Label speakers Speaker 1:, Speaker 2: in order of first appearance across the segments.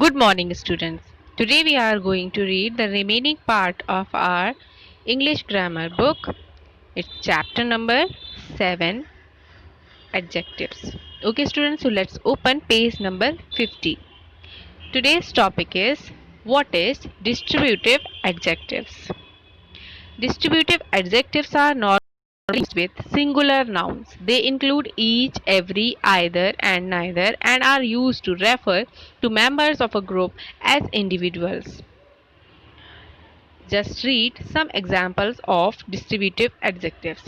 Speaker 1: Good morning, students. Today we are going to read the remaining part of our English grammar book. It's chapter number 7, Adjectives. Okay, students, so let's open page number 50. Today's topic is what is distributive adjectives? Distributive adjectives are normally used with singular nouns. They include each, every, either, and neither and are used to refer to members of a group as individuals. Just read some examples of distributive adjectives.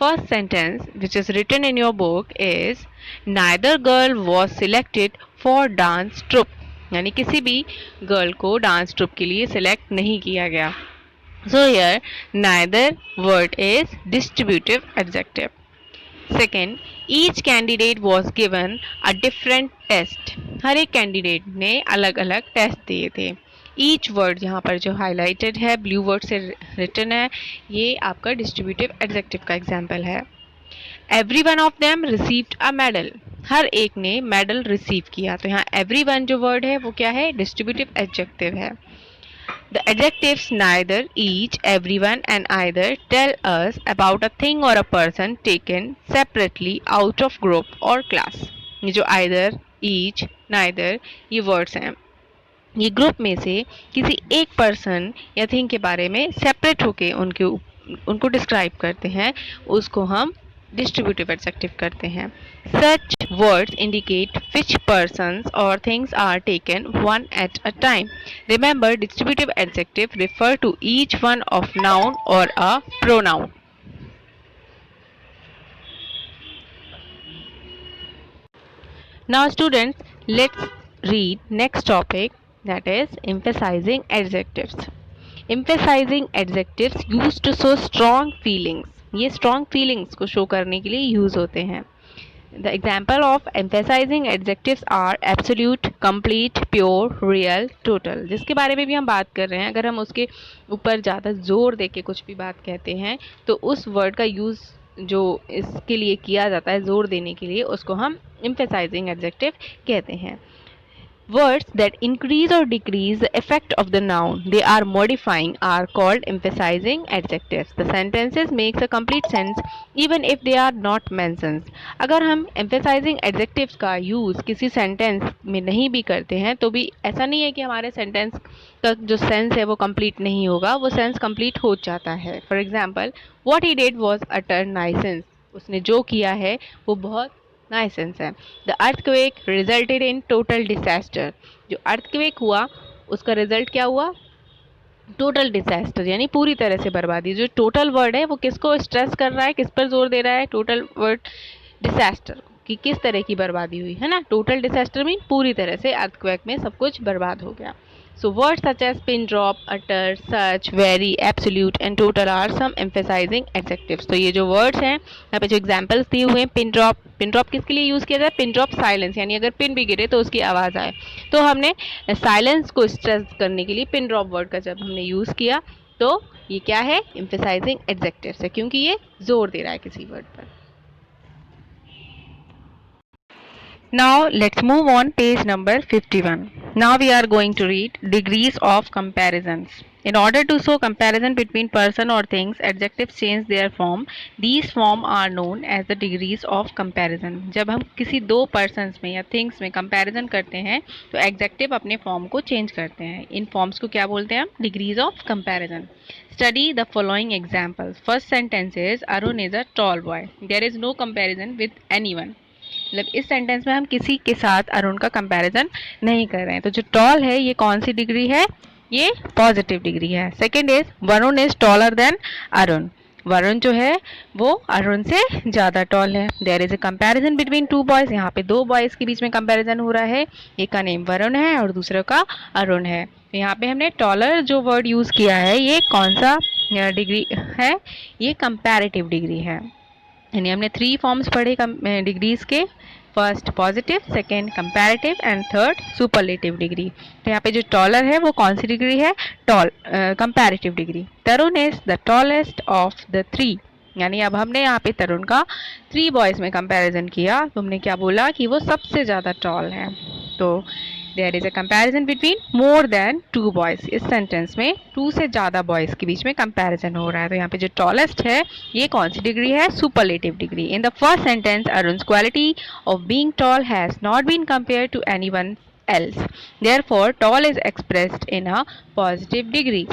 Speaker 1: First sentence which is written in your book is neither girl was selected for dance troupe. यानी किसी भी girl को dance troupe के लिए select नहीं किया गया. So here neither word is distributive adjective. Second, each candidate was given a different test. हर एक कैंडिडेट ने अलग अलग टेस्ट दिए थे. ईच वर्ड यहाँ पर जो हाईलाइटेड है ब्लू वर्ड से रिटन है, ये आपका डिस्ट्रीब्यूटिव एडजेक्टिव का एग्जाम्पल है. Every one of them received a medal. हर एक ने मेडल रिसीव किया. तो यहाँ एवरी वन जो वर्ड है वो क्या है, डिस्ट्रीब्यूटिव एडजेक्टिव है. The adjectives neither, each, everyone and either tell us about a thing or a person taken separately out of group or class. ये जो either, each, neither ये words हैं, ये ग्रुप में से किसी एक पर्सन या थिंग के बारे में सेपरेट होके उनको डिस्क्राइब करते हैं, उसको हम डिस्ट्रीब्यूटिव एडजेक्टिव करते हैं. Such words indicate which persons or things are taken one at a time. Remember, distributive adjective refer to each one of noun or a pronoun. Now students, let's read next topic, that is emphasizing adjectives. Emphasizing adjectives used to show strong feelings. ये strong feelings को show करने के लिए use होते हैं. The example of emphasizing adjectives are absolute, complete, pure, real, total. जिसके बारे में भी हम बात कर रहे हैं, अगर हम उसके ऊपर ज़्यादा जोर दे के कुछ भी बात कहते हैं तो उस वर्ड का यूज़ जो इसके लिए किया जाता है जोर देने के लिए, उसको हम emphasizing adjective कहते हैं. Words that increase or decrease the effect of the noun they are modifying are called emphasizing adjectives. The sentences makes a complete sense even if they are not mentions. अगर हम emphasizing adjectives का use किसी sentence में नहीं भी करते हैं तो भी ऐसा नहीं है कि हमारे sentence का जो sense है वो complete नहीं होगा, वो sense complete हो जाता है. For example, what he did was utter nonsense. उसने जो किया है वो बहुत नाइसेंस है. The earthquake resulted in total disaster. जो अर्थक्वेक हुआ उसका रिजल्ट क्या हुआ, टोटल डिजास्टर यानी पूरी तरह से बर्बादी. जो टोटल वर्ड है वो किसको स्ट्रेस कर रहा है, किस पर जोर दे रहा है, टोटल वर्ड डिजास्टर कि किस तरह की बर्बादी हुई है ना. टोटल डिजास्टर मीन पूरी तरह से अर्थक्वेक में सब कुछ बर्बाद हो गया. So words such as pin drop, utter, such, very, absolute and total are some emphasizing adjectives. तो ये जो words हैं यहाँ पे जो examples दिए हुए हैं, pin drop किसके लिए यूज़ किया जाए, pin drop silence यानी अगर पिन भी गिरे तो उसकी आवाज़ आए. तो हमने साइलेंस को स्ट्रेस करने के लिए पिन ड्रॉप वर्ड का जब हमने यूज़ किया तो ये क्या है, emphasizing adjectives है, क्योंकि ये जोर दे रहा है किसी वर्ड पर. Now let's move on page number 51. Now we are going to read degrees of comparisons. In order to show comparison between person or things, adjectives change their form. These form are known as the degrees of comparison. जब हम किसी दो persons में या things में comparison करते हैं तो adjective अपने form को change करते हैं. इन forms को क्या बोलते हैं हम, degrees of comparison. Study the following examples. First sentence is Arun is a tall boy. There is no comparison with anyone. मतलब इस सेंटेंस में हम किसी के साथ अरुण का कंपैरिजन नहीं कर रहे हैं. तो जो टॉल है ये कौन सी डिग्री है, ये पॉजिटिव डिग्री है. Second is Varun is taller than Arun. Varun जो है वो अरुण से ज़्यादा टॉल है. There is a comparison between two boys. यहाँ पे दो बॉयज़ के बीच में कंपैरिजन हो रहा है. एक का नेम वरुण है और दूसरे का अरुण है. तो यहाँ पे हमने टॉलर जो वर्ड यूज़ किया है ये कौन सा डिग्री है, ये कंपैरेटिव डिग्री है. यानी हमने 3 फॉर्म्स पढ़े डिग्रीज के, first positive, second comparative and third superlative degree. तो यहाँ पे जो टॉलर है वो कौन सी डिग्री है, comparative degree. Tarun is the tallest of the 3. यानी अब हमने यहाँ पे तरुण का 3 बॉयज़ में कंपैरिजन किया तो हमने क्या बोला कि वो सबसे ज़्यादा टॉल है. तो there is a comparison between more than 2 boys. इस सेंटेंस में 2 से ज़्यादा बॉयज़ के बीच में कंपैरिजन हो रहा है। तो यहाँ पे जो टॉलेस्ट है ये कौन सी डिग्री है? Superlative degree. In the first sentence Arun's quality of being tall has not been compared to anyone else. Therefore, tall is expressed in a positive degree.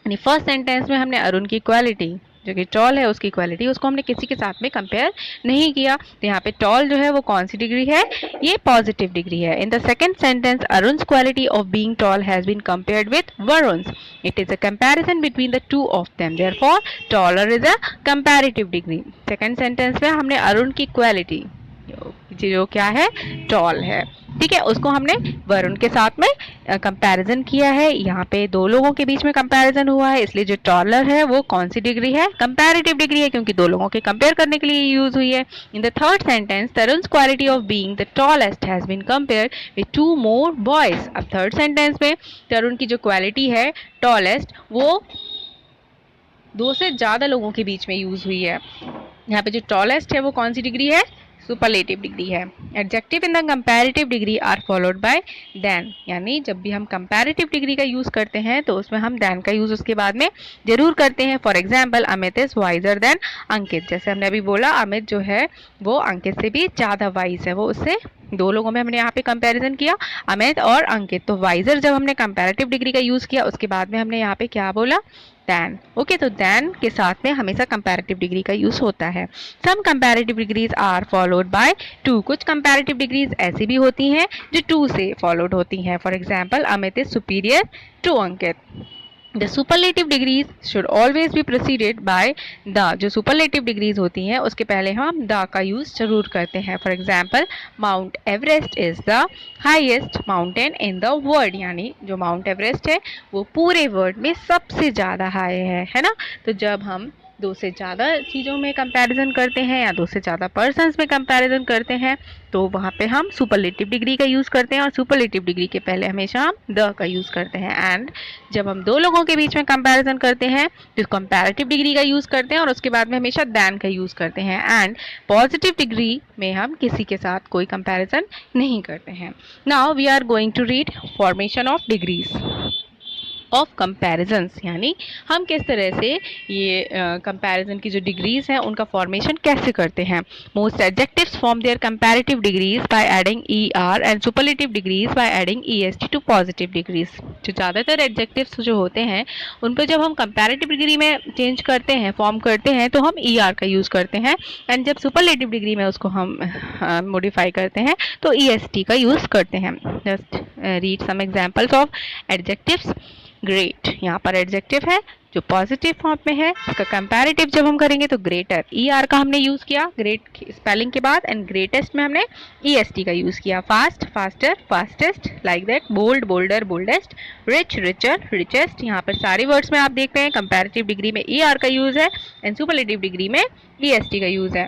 Speaker 1: यानी फर्स्ट सेंटेंस में हमने अरुण की क्वालिटी जो कि टॉल है उसकी क्वालिटी उसको हमने किसी के साथ में कंपेयर नहीं किया। तो यहाँ पे टॉल जो है वो कौन सी डिग्री है? ये पॉजिटिव डिग्री है। In the second sentence Arun's quality of being tall has been compared with Varun's. It is a comparison between the two of them, therefore taller is a comparative degree. Second sentence में हमने अरुण की quality जो क्या है? Toll है, ठीक है, उसको हमने वरुण के साथ में कंपैरिजन किया है। यहाँ पे दो लोगों के बीच में कंपैरिजन हुआ है, इसलिए जो टॉलर है वो कौन सी डिग्री है? कंपैरेटिव डिग्री है, क्योंकि दो लोगों के कंपेयर करने के लिए यूज हुई है। In the third sentence Tarun's quality of being the tallest has been compared with 2 more boys. अब थर्ड सेंटेंस में तरुण की जो क्वालिटी है टॉलेस्ट वो 2 से ज्यादा लोगों के बीच में यूज हुई है। यहाँ पे जो टॉलेस्ट है वो कौन सी डिग्री है? सुपरलेटिव डिग्री है। Adjective in the comparative degree are followed by than, यानी जब भी हम कंपैरेटिव डिग्री का यूज करते हैं तो उसमें हम देन का यूज उसके बाद में जरूर करते हैं। For example Amit is wiser than Ankit. जैसे हमने अभी बोला अमित जो है वो अंकित से भी ज्यादा वाइज है, वो उससे दो लोगों में हमने यहाँ पे कंपैरिजन किया अमित और अंकित। तो वाइजर जब हमने कंपैरेटिव डिग्री का यूज किया उसके बाद में हमने यहाँ पे क्या बोला? देन। ओके, तो देन के साथ में हमेशा कंपैरेटिव डिग्री का यूज होता है। Some comparative degrees are followed by 2। कुछ कंपैरेटिव डिग्रीज ऐसी भी होती हैं जो 2 से फॉलोड होती हैं। For example Amit is superior to Ankit. The superlative degrees should always be preceded by the। जो superlative degrees होती हैं उसके पहले हम the का यूज जरूर करते हैं। For example mount Everest is the highest mountain in the world, यानी जो माउंट एवरेस्ट है वो पूरे वर्ल्ड में सबसे ज़्यादा हाई है ना। तो जब हम 2 से ज़्यादा चीज़ों में कंपैरिजन करते हैं या 2 से ज़्यादा पर्सन्स में कंपैरिजन करते हैं तो वहाँ पे हम सुपरलेटिव डिग्री का यूज़ करते हैं और सुपरलेटिव डिग्री के पहले हमेशा हम द का यूज़ करते हैं। एंड जब हम दो लोगों के बीच में कंपैरिजन करते हैं तो कंपैरेटिव डिग्री का यूज़ करते हैं और उसके बाद में हमेशा दैन का यूज़ करते हैं। एंड पॉजिटिव डिग्री में हम किसी के साथ कोई कंपैरिजन नहीं करते हैं। Now we are going to read formation of degrees of comparisons, यानी हम किस तरह से ये कंपैरिजन की जो डिग्रीज हैं उनका फॉर्मेशन कैसे करते हैं। Most adjectives form their comparative degrees by adding E R and superlative degrees by adding E S T to positive degrees. जो ज़्यादातर एडजेक्टिव्स जो होते हैं उन पर जब हम कंपैरेटिव डिग्री में चेंज करते हैं फॉर्म करते हैं तो हम ई आर का यूज़ करते हैं, एंड जब सुपरलेटिव डिग्री में उसको हम मॉडिफाई करते हैं तो ई एस टी का यूज़ करते हैं। Just read some examples of adjectives. Great यहाँ पर एडजेक्टिव है जो पॉजिटिव फॉर्म में है, इसका कंपैरेटिव जब हम करेंगे तो ग्रेटर ई आर का हमने यूज़ किया ग्रेट स्पेलिंग के बाद, एंड ग्रेटेस्ट में हमने ई एस टी का यूज़ किया। Fast faster fastest, like that. Bold bolder boldest, rich richer richest. यहाँ पर सारे वर्ड्स में आप देख रहे हैं कंपैरेटिव डिग्री में ई आर का यूज़ है एंड सुपरलेटिव डिग्री में ई एस टी का यूज़ है।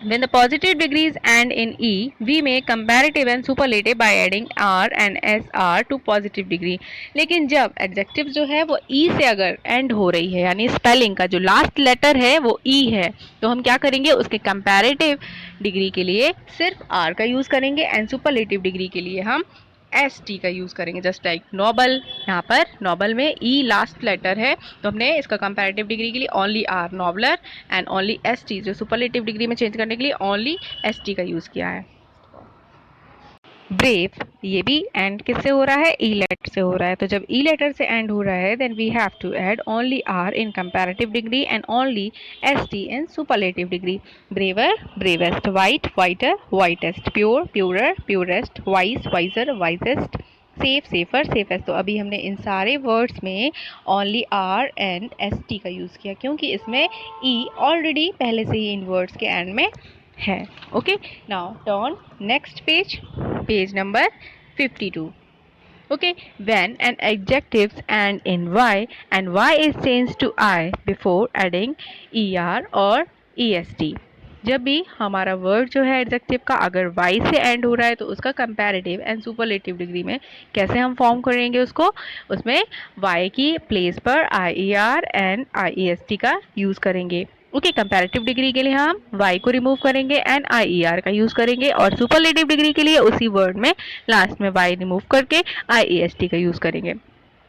Speaker 1: When the positive degrees end in E, we make comparative and superlative by adding R and SR to positive degree। लेकिन जब adjective जो है वो E से अगर end हो रही है यानी spelling का जो last letter है वो E है तो हम क्या करेंगे उसके comparative degree के लिए सिर्फ R का यूज़ करेंगे एंड superlative degree के लिए हम एस टी का यूज़ करेंगे। जस्ट लाइक नोबल, यहाँ पर नोबल में ई लास्ट लेटर है तो हमने इसका कंपैरेटिव डिग्री के लिए only R nobler and only S T जो सुपरलेटिव डिग्री में चेंज करने के लिए ओनली एस टी का यूज़ किया है। ब्रेव ये भी एंड किससे हो रहा है? ई लेटर से हो रहा है। तो जब ई लेटर से एंड हो रहा है then we have to add only R in comparative degree and only S T in superlative degree. Braver bravest, white whiter whitest, pure purer purest, wise wiser wisest, safe safer safest. तो अभी हमने इन सारे words में only R and S T का use किया क्योंकि इसमें ई ऑलरेडी पहले से ही इन वर्ड्स के एंड में है। Okay, now turn next page, page number 52. Okay, when an adjectives end in y and y is changed to I before adding er or est। जब भी हमारा वर्ड जो है एडजेक्टिव का अगर y से एंड हो रहा है तो उसका कंपैरेटिव एंड सुपरलेटिव डिग्री में कैसे हम फॉर्म करेंगे उसको, उसमें y की प्लेस पर I E R and I E S T का यूज़ करेंगे। ओके, कंपैरेटिव डिग्री के लिए हम वाई को रिमूव करेंगे एंड आई ई आर का यूज करेंगे, और सुपरलेटिव डिग्री के लिए उसी वर्ड में लास्ट में वाई रिमूव करके आई ई एस टी का यूज करेंगे।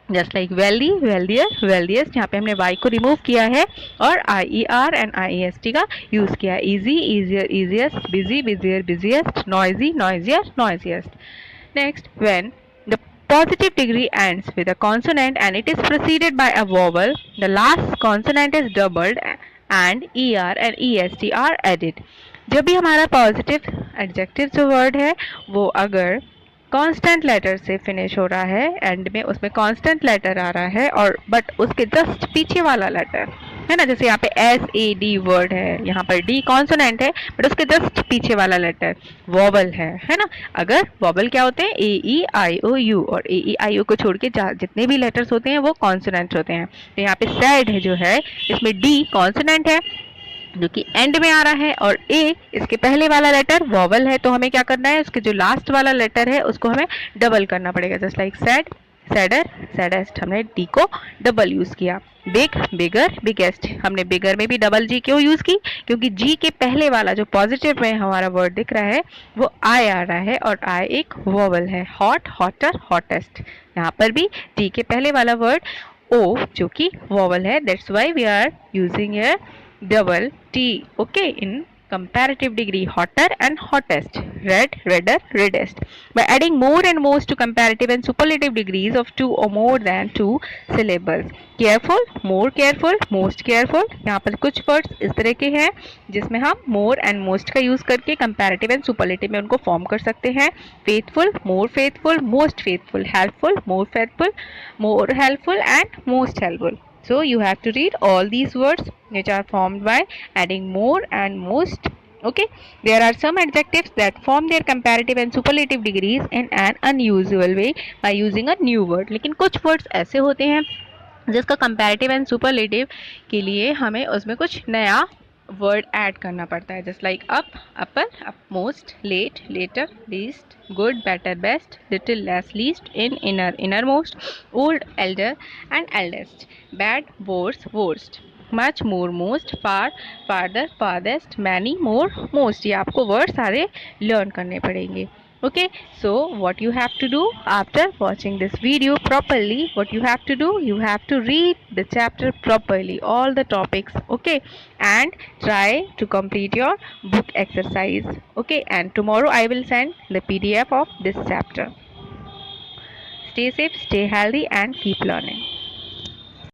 Speaker 1: Just like wealthy, wealthier, wealthiest, यहाँ पे हमने वाई को रिमूव किया है और I E R and I E S T का यूज किया है। Easy, easier, easiest, busy, busier, busiest, noisy, noisier, noisiest. Next, when the positive degree ends with a consonant and it is preceded by a vowel, the last consonant is doubled and er and est are added. जब भी हमारा positive adjective जो word है वो अगर constant letter से finish हो रहा है, एंड में उसमें कांस्टेंट लेटर आ रहा है और बट उसके जस्ट पीछे वाला लेटर है ना, जैसे यहाँ पे एस ए डी वर्ड है, यहाँ पर डी कॉन्सोनेंट है बट उसके जस्ट पीछे वाला लेटर वॉवल है ना। अगर वॉवल क्या होते हैं, ए ई आई ओ यू, और ए ई आई ओ को छोड़ के जितने भी लेटर्स होते हैं वो कॉन्सोनेंट होते हैं। तो यहाँ पे सैड है जो है, इसमें डी कॉन्सोनेंट है जो कि एंड में आ रहा है, और ए इसके पहले वाला लेटर वॉवल है, तो हमें क्या करना है, उसके जो लास्ट वाला लेटर है उसको हमें डबल करना पड़ेगा। Just like sad, sadder, saddest, हमने डी को डबल यूज किया। बिग, बिगर, बिगेस्ट, हमने बिगर में भी डबल जी क्यों यूज की, क्योंकि जी के पहले वाला जो पॉजिटिव में हमारा वर्ड दिख रहा है वो आई आ रहा है और आई एक वॉवल है। हॉट, हॉटर, हॉटेस्ट, यहाँ पर भी जी के पहले वाला वर्ड ओ जो कि वॉवल है, that's why we are using here double T, okay, in comparative degree, hotter and hottest, red, redder, reddest. By adding more and most to comparative and superlative degrees of two or more than two syllables. Careful, more careful, most careful. यहाँ पर कुछ words इस तरह के हैं जिसमें हम more and most का use करके comparative and superlative में उनको form कर सकते हैं। Faithful, more faithful, most faithful, helpful, more helpful and most helpful. So you have to read all these words which are formed by adding more and most. Okay, there are some adjectives that form their comparative and superlative degrees in an unusual way by using a new word. लेकिन कुछ words ऐसे होते हैं जिसका comparative and superlative के लिए हमें उसमें कुछ नया वर्ड ऐड करना पड़ता है। Just like up, upper, upmost, late, later, least, good, better, best, little, less, least, inner, innermost, old, elder and eldest, bad, worse, worst, much, more, most, far, farther, farthest, many, more, most. ये आपको word सारे learn करने पड़ेंगे। Okay, so what you have to do after watching this video properly, what you have to do, you have to read the chapter properly, all the topics, okay, and try to complete your book exercise. Okay, and tomorrow I will send the PDF of this chapter. Stay safe, stay healthy and keep learning.